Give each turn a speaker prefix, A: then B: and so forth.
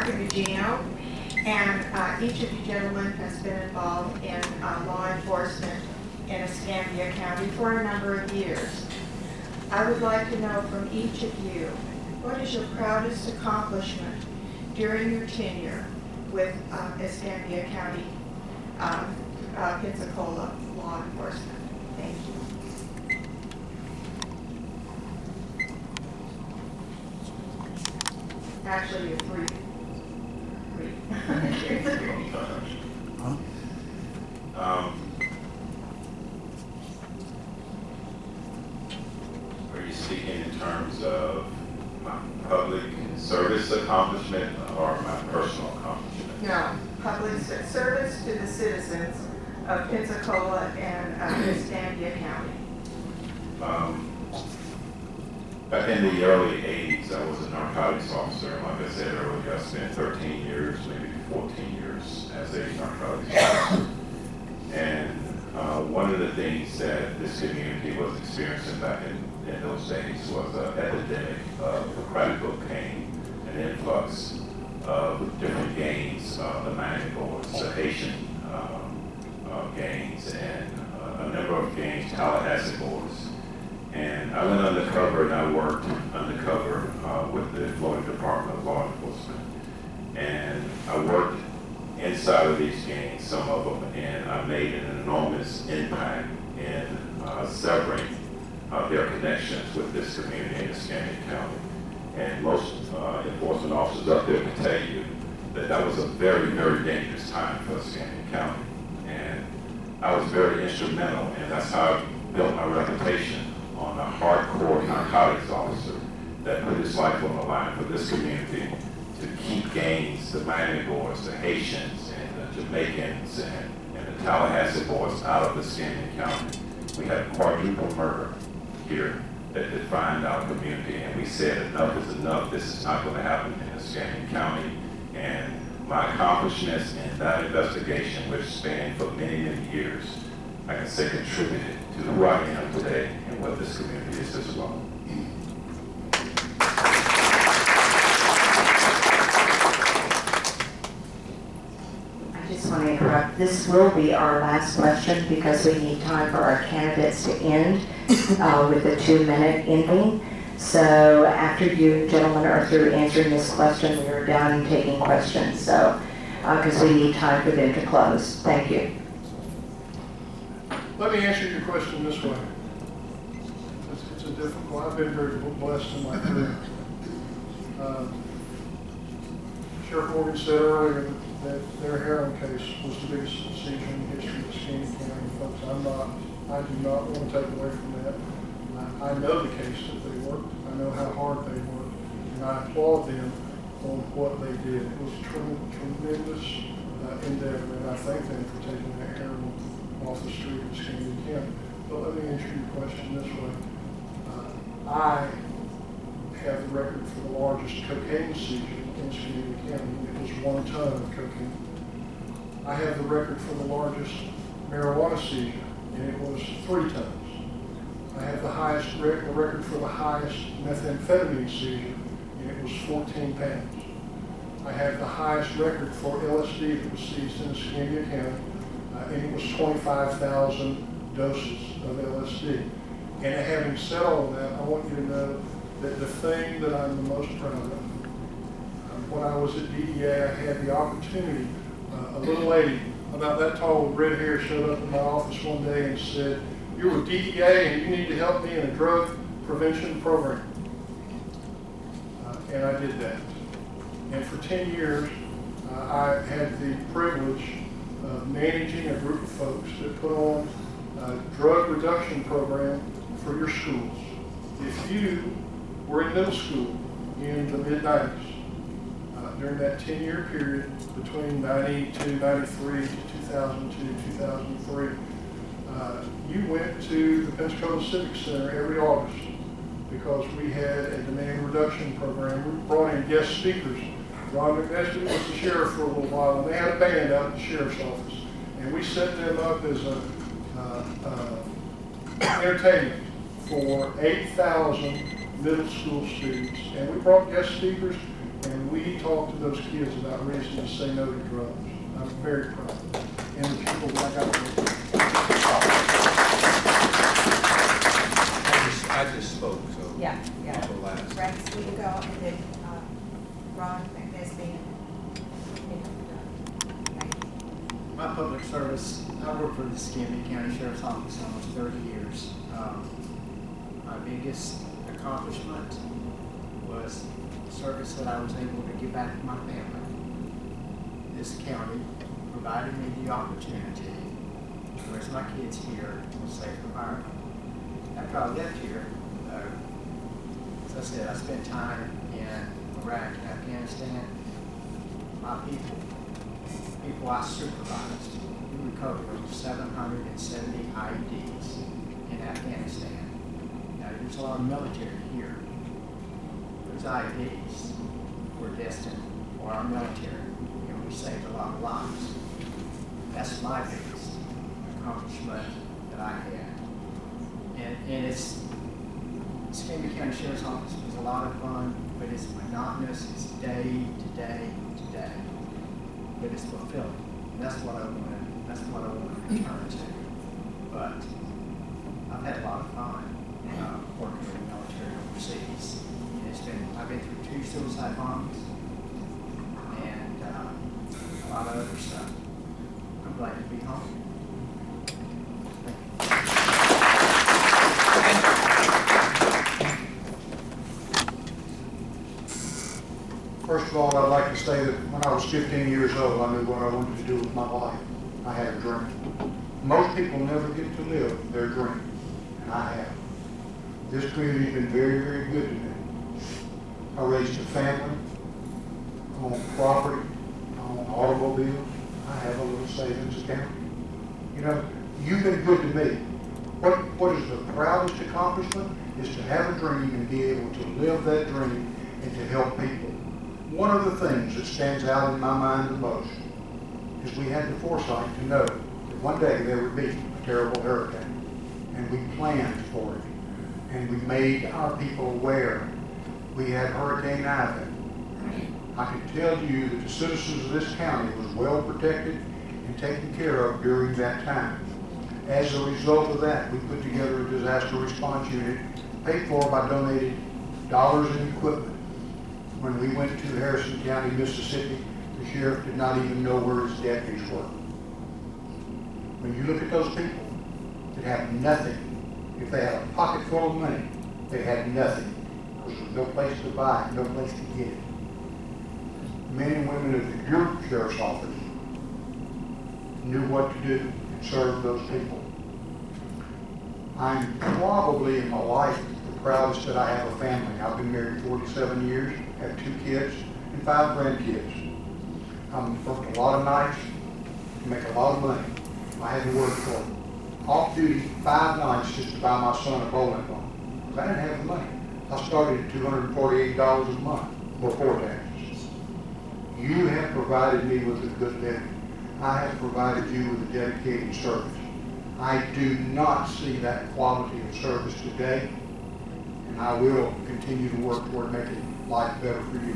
A: Dr. Gugino, and each of you gentlemen has been involved in law enforcement in Escambia County for a number of years. I would like to know from each of you, what is your proudest accomplishment during your tenure with Escambia County, Pensacola law enforcement? Thank you. Actually, you're three.
B: Are you speaking in terms of my public service accomplishment or my personal accomplishment?
A: No, public service to the citizens of Pensacola and Escambia County.
B: Back in the early 80s, I was a narcotics officer. Like I said earlier, I spent 13 years, maybe 14 years as a narcotics officer. And one of the things that this community was experiencing back in those days was an epidemic of crack cocaine, an influx of different gangs, the Miami Boys, the Haitian gangs, and a number of gangs, Tallahassee Boys. And I went undercover and I worked undercover with the Florida Department of Law Enforcement. And I worked inside of these gangs, some of them, and I made an enormous impact in severing their connections with this community in Escambia County. And most enforcement officers up there can tell you that that was a very, very dangerous time for Escambia County. And I was very instrumental, and that's how I built my reputation on a hardcore narcotics officer that put his life on the line for this community to keep gangs, the Miami Boys, the Haitians, and the Jamaicans, and the Tallahassee Boys out of Escambia County. We had a quadruple murder here that defined our community, and we said enough is enough. This is not going to happen in Escambia County. And my accomplishments in that investigation, which spanned for many, many years, I can say contributed to who I am today and what this community is as well.
C: I just want to interrupt. This will be our last question because we need time for our candidates to end with a 2-minute ending. So after you gentlemen are through answering this question, we are done taking questions. So, because we need time for them to close. Thank you.
D: Let me answer your question this way. It's a difficult, I've been very blessed in my career. Sheriff Morgan said earlier that their heroin case was the biggest seizure in the history of Escambia County. Folks, I do not want to take away from that. I know the case that they worked. I know how hard they worked. And I applaud them on what they did. It was a tremendous endeavor, and I thank them for taking that heroin off the street of Escambia County. But let me answer your question this way. I have the record for the largest cocaine seizure in Escambia County. It was 1 ton of cocaine. I have the record for the largest marijuana seizure, and it was 3 tons. I have the highest record for the highest methamphetamine seizure, and it was 14 pounds. I have the highest record for LSD that was seized in Escambia County, and it was 25,000 doses of LSD. And having said all of that, I want you to know that the thing that I'm the most proud of, when I was at DEA, I had the opportunity, a little lady about that tall with red hair showed up in my office one day and said, "You're with DEA and you need to help me in a drug prevention program." And I did that. And for 10 years, I had the privilege of managing a group of folks that put on a drug reduction program for your schools. If you were in middle school in the mid-90s, during that 10-year period between 92, 93 to 2002, 2003, you went to the Pensacola Civic Center every August because we had a demand reduction program. We brought in guest speakers. Ron McNesby was the sheriff for a little while, and they had a band out at the sheriff's office. And we set them up as a entertainment for 8,000 middle school students. And we brought guest speakers, And we talk to those kids about reasons to say no to drugs. I'm very proud of them. And the people that I got to work with.
E: I just spoke, so.
F: Yeah, yeah.
E: I'll go last.
F: Rex, will you go, and then Ron McNesby.
G: My public service, I worked for the Escambia County Sheriff's Office almost 30 years. My biggest accomplishment was service that I was able to give back to my family. This county provided me the opportunity to raise my kids here in a safe environment. After I left here, as I said, I spent time in Iraq and Afghanistan. My people I supervised, we recovered over 770 IEDs in Afghanistan. Now, there's a lot of military here. Those IEDs were destined for our military, and we saved a lot of lives. That's my biggest accomplishment that I had. And it's Escambia County Sheriff's Office was a lot of fun, but it's monotonous. It's day to day to day. But it's fulfilling. And that's what I want to return to. But I've had a lot of fun working in the military overseas. And I've been through 2 suicide bombings and a lot of other stuff. I'm glad to be home.
H: First of all, I'd like to say that when I was 15 years old, I knew what I wanted to do with my life. I had a dream. Most people never get to live their dream, and I have. This community's been very, very good to me. I raised a family, I own property, I own automobiles, I have a little savings account. You know, you've been good to me. What is the proudest accomplishment is to have a dream and be able to live that dream and to help people. One of the things that stands out in my mind the most is we had the foresight to know that one day there would be a terrible hurricane, and we planned for it, and we made our people aware. We had Hurricane Ivan. I can tell you that the citizens of this county was well protected and taken care of during that time. As a result of that, we put together a disaster response unit paid for by donated dollars and equipment. When we went to Harrison County, Mississippi, the sheriff did not even know where his deputies were. When you look at those people that have nothing, if they had a pocket full of money, they had nothing. Because there was no place to buy, no place to get it. Men and women of your sheriff's office knew what to do and serve those people. I'm probably in my life the proudest that I have a family. I've been married 47 years, have 2 kids and 5 grandkids. I've worked a lot of nights to make a lot of money. I had to work for off-duty 5 nights just to buy my son a bowling ball. Because I didn't have the money. I started at $248 a month before taxes. You have provided me with a good living. I have provided you with a dedicated service. I do not see that quality of service today, and I will continue to work toward making life better for you.